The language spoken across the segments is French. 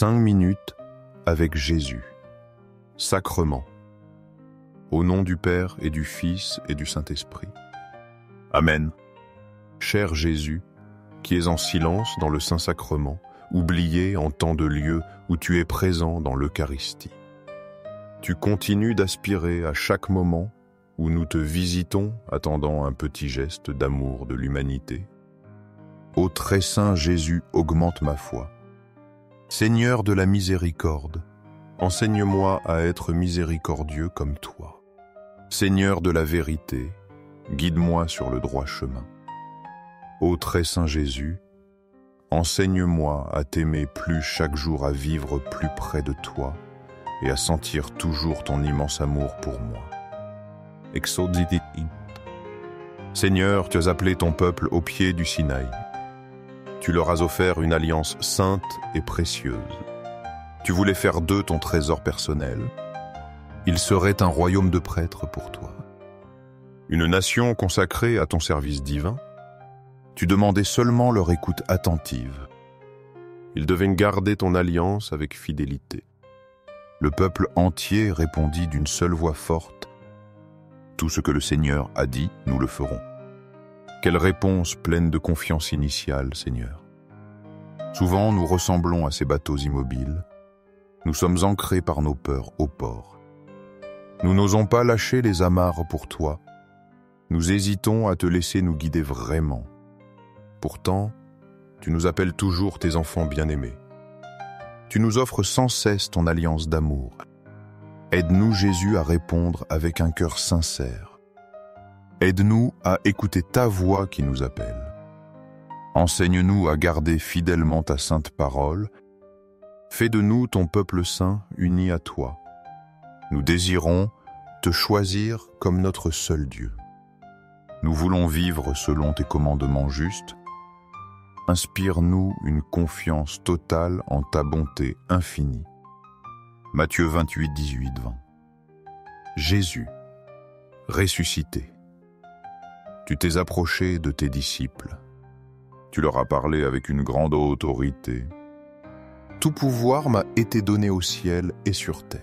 5 minutes avec Jésus. Sacrement. Au nom du Père et du Fils et du Saint-Esprit. Amen. Cher Jésus, qui es en silence dans le Saint-Sacrement, oublié en tant de lieux où tu es présent dans l'Eucharistie. Tu continues d'aspirer à chaque moment où nous te visitons, attendant un petit geste d'amour de l'humanité. Ô très saint Jésus, augmente ma foi. Seigneur de la miséricorde, enseigne-moi à être miséricordieux comme toi. Seigneur de la vérité, guide-moi sur le droit chemin. Ô très saint Jésus, enseigne-moi à t'aimer plus chaque jour, à vivre plus près de toi et à sentir toujours ton immense amour pour moi. Exodite. Seigneur, tu as appelé ton peuple au pied du Sinaï. Tu leur as offert une alliance sainte et précieuse. Tu voulais faire d'eux ton trésor personnel. Ils seraient un royaume de prêtres pour toi. Une nation consacrée à ton service divin. Tu demandais seulement leur écoute attentive. Ils devaient garder ton alliance avec fidélité. Le peuple entier répondit d'une seule voix forte. Tout ce que le Seigneur a dit, nous le ferons. Quelle réponse pleine de confiance initiale, Seigneur. Souvent, nous ressemblons à ces bateaux immobiles. Nous sommes ancrés par nos peurs au port. Nous n'osons pas lâcher les amarres pour toi. Nous hésitons à te laisser nous guider vraiment. Pourtant, tu nous appelles toujours tes enfants bien-aimés. Tu nous offres sans cesse ton alliance d'amour. Aide-nous, Jésus, à répondre avec un cœur sincère. Aide-nous à écouter ta voix qui nous appelle. Enseigne-nous à garder fidèlement ta sainte parole. Fais de nous ton peuple saint uni à toi. Nous désirons te choisir comme notre seul Dieu. Nous voulons vivre selon tes commandements justes. Inspire-nous une confiance totale en ta bonté infinie. Matthieu 28, 18, 20. Jésus, ressuscité. Tu t'es approché de tes disciples. Tu leur as parlé avec une grande autorité. Tout pouvoir m'a été donné au ciel et sur terre.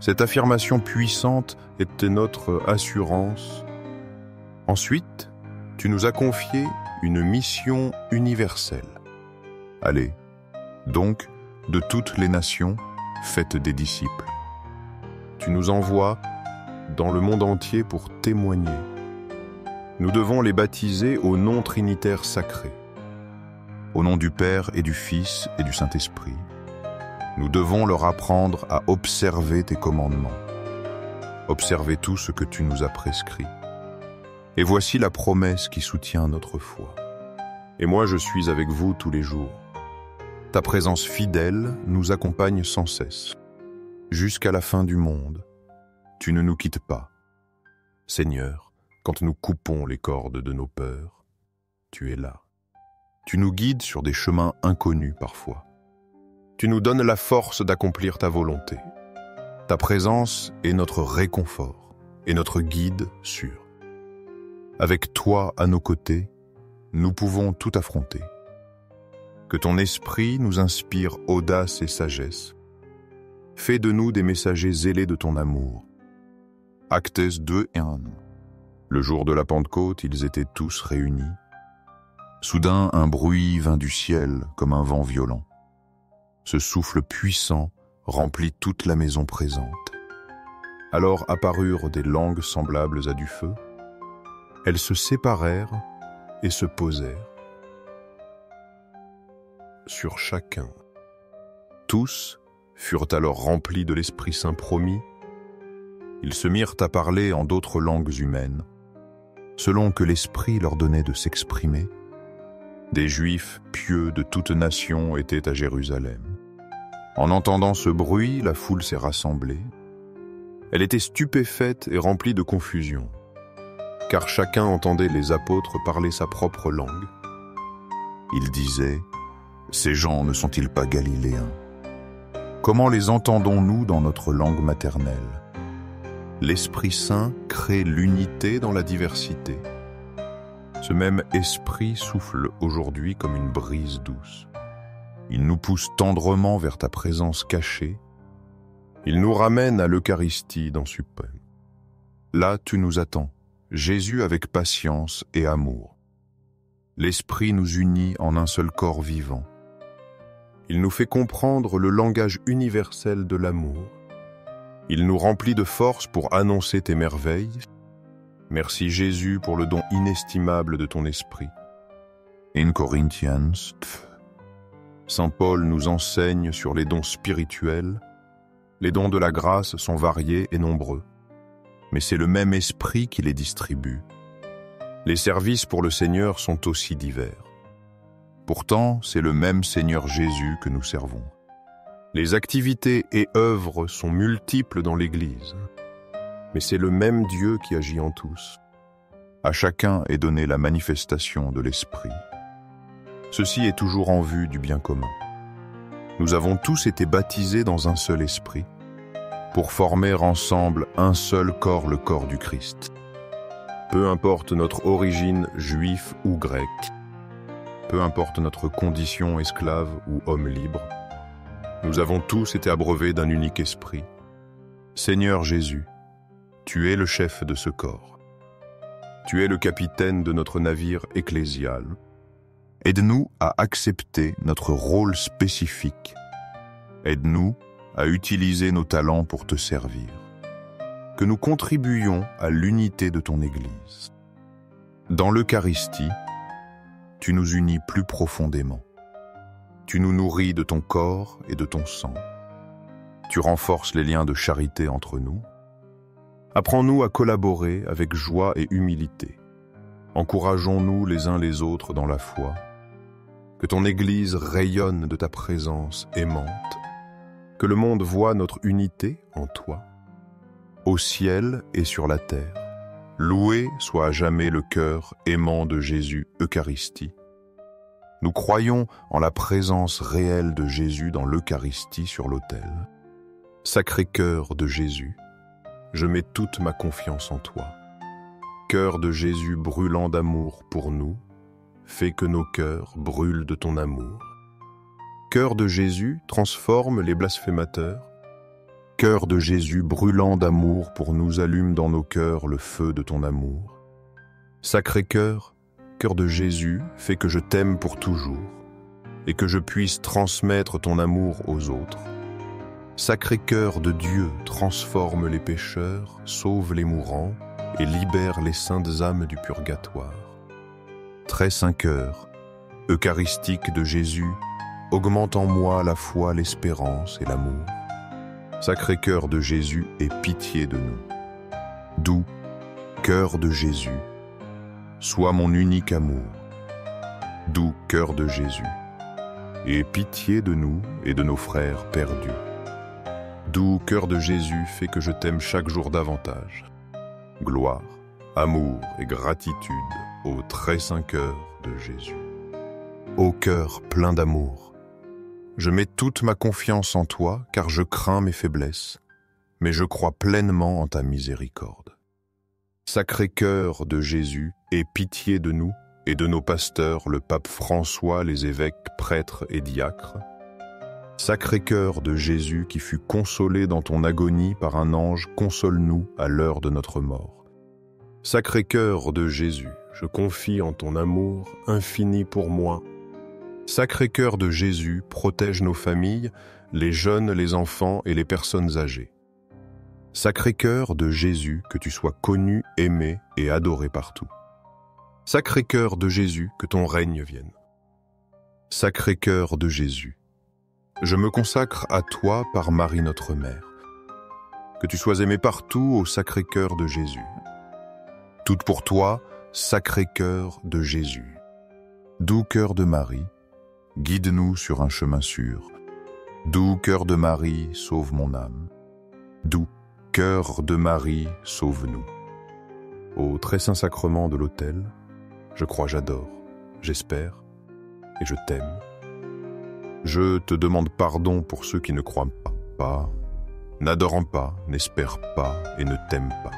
Cette affirmation puissante était notre assurance. Ensuite, tu nous as confié une mission universelle. Allez, donc, de toutes les nations, faites des disciples. Tu nous envoies dans le monde entier pour témoigner. Nous devons les baptiser au nom trinitaire sacré. Au nom du Père et du Fils et du Saint-Esprit. Nous devons leur apprendre à observer tes commandements. Observer tout ce que tu nous as prescrit. Et voici la promesse qui soutient notre foi. Et moi je suis avec vous tous les jours. Ta présence fidèle nous accompagne sans cesse. Jusqu'à la fin du monde, tu ne nous quittes pas. Seigneur, quand nous coupons les cordes de nos peurs, tu es là. Tu nous guides sur des chemins inconnus parfois. Tu nous donnes la force d'accomplir ta volonté. Ta présence est notre réconfort et notre guide sûr. Avec toi à nos côtés, nous pouvons tout affronter. Que ton esprit nous inspire audace et sagesse. Fais de nous des messagers zélés de ton amour. Actes 2 et 1. Le jour de la Pentecôte, ils étaient tous réunis. Soudain, un bruit vint du ciel comme un vent violent. Ce souffle puissant remplit toute la maison présente. Alors apparurent des langues semblables à du feu. Elles se séparèrent et se posèrent sur chacun. Tous furent alors remplis de l'Esprit Saint promis. Ils se mirent à parler en d'autres langues humaines, selon que l'Esprit leur donnait de s'exprimer. Des Juifs pieux de toute nation étaient à Jérusalem. En entendant ce bruit, la foule s'est rassemblée. Elle était stupéfaite et remplie de confusion, car chacun entendait les apôtres parler sa propre langue. Ils disaient « Ces gens ne sont-ils pas galiléens ? Comment les entendons-nous dans notre langue maternelle ? L'Esprit Saint crée l'unité dans la diversité. Ce même esprit souffle aujourd'hui comme une brise douce. Il nous pousse tendrement vers ta présence cachée. Il nous ramène à l'Eucharistie dans suprême. Là, tu nous attends, Jésus avec patience et amour. L'Esprit nous unit en un seul corps vivant. Il nous fait comprendre le langage universel de l'amour. Il nous remplit de force pour annoncer tes merveilles. Merci Jésus pour le don inestimable de ton Esprit. In Corinthians, Saint Paul nous enseigne sur les dons spirituels. Les dons de la grâce sont variés et nombreux, mais c'est le même Esprit qui les distribue. Les services pour le Seigneur sont aussi divers. Pourtant, c'est le même Seigneur Jésus que nous servons. Les activités et œuvres sont multiples dans l'Église, mais c'est le même Dieu qui agit en tous. À chacun est donnée la manifestation de l'Esprit. Ceci est toujours en vue du bien commun. Nous avons tous été baptisés dans un seul esprit, pour former ensemble un seul corps, le corps du Christ. Peu importe notre origine, juif ou grec, peu importe notre condition esclave ou homme libre, nous avons tous été abreuvés d'un unique esprit. Seigneur Jésus, tu es le chef de ce corps. Tu es le capitaine de notre navire ecclésial. Aide-nous à accepter notre rôle spécifique. Aide-nous à utiliser nos talents pour te servir. Que nous contribuions à l'unité de ton Église. Dans l'Eucharistie, tu nous unis plus profondément. Tu nous nourris de ton corps et de ton sang. Tu renforces les liens de charité entre nous. Apprends-nous à collaborer avec joie et humilité. Encourageons-nous les uns les autres dans la foi. Que ton Église rayonne de ta présence aimante. Que le monde voie notre unité en toi. Au ciel et sur la terre, loué soit à jamais le cœur aimant de Jésus Eucharistie. Nous croyons en la présence réelle de Jésus dans l'Eucharistie sur l'autel. Sacré cœur de Jésus, je mets toute ma confiance en toi. Cœur de Jésus brûlant d'amour pour nous, fais que nos cœurs brûlent de ton amour. Cœur de Jésus transforme les blasphémateurs. Cœur de Jésus brûlant d'amour pour nous allume dans nos cœurs le feu de ton amour. Sacré cœur, cœur de Jésus, fais que je t'aime pour toujours et que je puisse transmettre ton amour aux autres. Sacré cœur de Dieu, transforme les pécheurs, sauve les mourants et libère les saintes âmes du purgatoire. Très saint cœur, eucharistique de Jésus, augmente en moi la foi, l'espérance et l'amour. Sacré cœur de Jésus, aie pitié de nous. Doux cœur de Jésus, sois mon unique amour. Doux cœur de Jésus, aie pitié de nous et de nos frères perdus. Doux cœur de Jésus, fais que je t'aime chaque jour davantage. Gloire, amour et gratitude au très saint cœur de Jésus. Ô cœur plein d'amour, je mets toute ma confiance en toi, car je crains mes faiblesses, mais je crois pleinement en ta miséricorde. Sacré cœur de Jésus, aie pitié de nous et de nos pasteurs, le pape François, les évêques, prêtres et diacres. Sacré cœur de Jésus qui fut consolé dans ton agonie par un ange, console-nous à l'heure de notre mort. Sacré cœur de Jésus, je confie en ton amour infini pour moi. Sacré cœur de Jésus, protège nos familles, les jeunes, les enfants et les personnes âgées. Sacré cœur de Jésus, que tu sois connu, aimé et adoré partout. Sacré cœur de Jésus, que ton règne vienne. Sacré cœur de Jésus, je me consacre à toi par Marie notre Mère. Que tu sois aimé partout au Sacré cœur de Jésus. Toutes pour toi, Sacré cœur de Jésus. Doux cœur de Marie, guide-nous sur un chemin sûr. Doux cœur de Marie, sauve mon âme. Doux cœur de Marie, sauve-nous. Au très saint sacrement de l'autel, je crois, j'adore, j'espère et je t'aime. Je te demande pardon pour ceux qui ne croient pas, n'adorant pas, n'espèrent pas et ne t'aiment pas.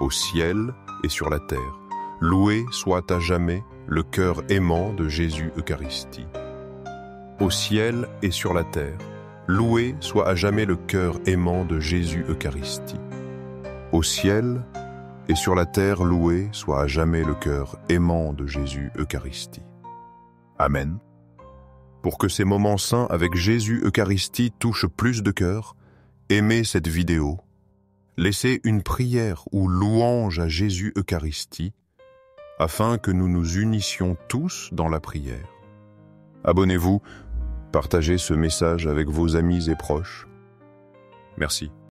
Au ciel et sur la terre, loué soit à jamais le cœur aimant de Jésus Eucharistie. au ciel et sur la terre, loué soit à jamais le cœur aimant de Jésus Eucharistie. Au ciel et sur la terre, loué soit à jamais le cœur aimant de Jésus Eucharistie. Amen. Pour que ces moments saints avec Jésus Eucharistie touchent plus de cœurs, aimez cette vidéo. Laissez une prière ou louange à Jésus Eucharistie, afin que nous nous unissions tous dans la prière. Abonnez-vous, partagez ce message avec vos amis et proches. Merci.